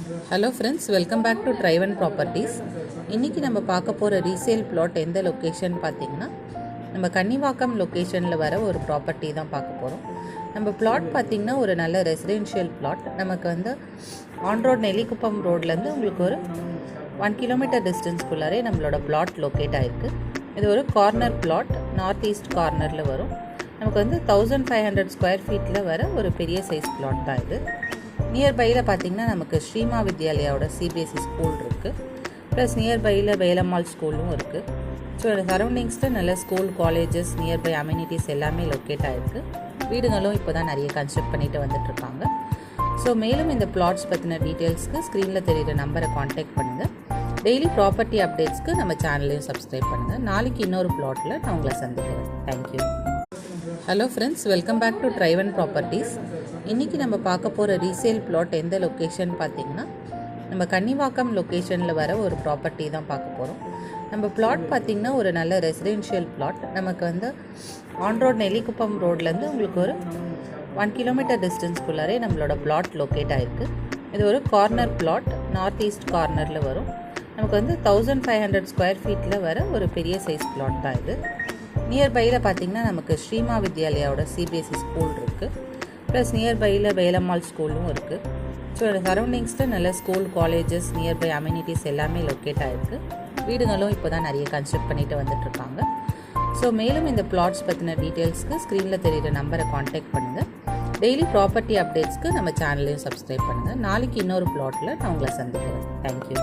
Hello friends, welcome back to driven properties. இன்றைக்கி நம்ம பார்க்க போகிற ரீசேல் பிளாட் எந்த லொக்கேஷன் பார்த்திங்கன்னா, நம்ம கன்னிவாக்கம் லொக்கேஷனில் வர ஒரு ப்ராப்பர்ட்டி தான் பார்க்க போகிறோம். நம்ம பிளாட் பார்த்திங்கன்னா ஒரு நல்ல ரெசிடென்ஷியல் பிளாட். நமக்கு வந்து ஆன் ரோட் நெல்லிக்குப்பம் ரோட்லேருந்து உங்களுக்கு ஒரு 1 கிலோமீட்டர் டிஸ்டன்ஸ்குள்ளாரே நம்மளோட பிளாட் லொக்கேட் ஆகிருக்கு. இது ஒரு கார்னர் பிளாட், நார்த் ஈஸ்ட் கார்னரில் வரும். நமக்கு வந்து 1500 ஸ்கொயர் ஃபீட்டில் வர ஒரு பெரிய சைஸ் பிளாட் தான் இது. நியர்பையில் பார்த்திங்கன்னா நமக்கு ஸ்ரீமா வித்யாலயாவோட சிபிஎஸ்சி ஸ்கூல் இருக்குது. ப்ளஸ் நியர்பையில் வேலம்மாள் ஸ்கூலும் இருக்குது. ஸோ சரௌண்டிங்ஸில் நல்ல ஸ்கூல், காலேஜஸ், நியர்பை அம்யூனிட்டிஸ் எல்லாமே லொக்கேட் ஆகிருக்கு. வீடுகளும் இப்போ தான் நிறைய கன்ஸ்ட்ரக்ட் பண்ணிட்டு வந்துட்டுருக்காங்க. ஸோ மேலும் இந்த பிளாட்ஸ் பற்றின டீட்டெயில்ஸ்க்கு ஸ்க்ரீனில் தெரிகிற நம்பரை காண்டாக்ட் பண்ணுங்கள். டெய்லி ப்ராப்பர்ட்டி அப்டேட்ஸ்க்கு நம்ம சேனலையும் சப்ஸ்கிரைப் பண்ணுங்கள். நாளைக்கு இன்னொரு பிளாட்டில் நான் உங்களை சந்திக்கிறேன். Thank you. Hello friends, welcome back to driven properties. இன்றைக்கி நம்ம பார்க்க போகிற ரீசேல் பிளாட் எந்த லொக்கேஷன் பார்த்திங்கன்னா, நம்ம கன்னிவாக்கம் லொக்கேஷனில் வர ஒரு ப்ராப்பர்ட்டி தான் பார்க்க போகிறோம். நம்ம பிளாட் பார்த்திங்கன்னா ஒரு நல்ல ரெசிடென்ஷியல் பிளாட். நமக்கு வந்து ஆன் ரோட் நெல்லிக்குப்பம் ரோட்லேருந்து உங்களுக்கு ஒரு 1 கிலோமீட்டர் டிஸ்டன்ஸ்குள்ளாரே நம்மளோட பிளாட் லொக்கேட் ஆகிருக்கு. இது ஒரு கார்னர் பிளாட், நார்த் ஈஸ்ட் கார்னரில் வரும். நமக்கு வந்து 1500 ஸ்கொயர் ஃபீட்டில் வர ஒரு பெரிய சைஸ் பிளாட் தான் இது. நியர்பையில் பார்த்திங்கன்னா நமக்கு ஸ்ரீமா வித்யாலயாவோட சிபிஎஸ்சி ஸ்கூல் இருக்குது. ப்ளஸ் நியர்பையில் வேலம்மாள் ஸ்கூலும் இருக்குது. ஸோ சரௌண்டிங்ஸில் நல்ல ஸ்கூல், காலேஜஸ், நியர்பை அம்யூனிட்டிஸ் எல்லாமே லொக்கேட் ஆகிருக்கு. வீடுகளும் இப்போ தான் நிறைய கன்ஸ்ட்ரக்ட் பண்ணிட்டு வந்துட்டுருக்காங்க. ஸோ மேலும் இந்த பிளாட்ஸ் பற்றின டீட்டெயில்ஸ்க்கு ஸ்க்ரீனில் தெரிகிற நம்பரை காண்டாக்ட் பண்ணுங்கள். டெய்லி ப்ராப்பர்ட்டி அப்டேட்ஸ்க்கு நம்ம சேனலையும் சப்ஸ்கிரைப் பண்ணுங்கள். நாளைக்கு இன்னொரு பிளாட்டில் நான் உங்களை சந்திக்கிறேன். தேங்க்யூ.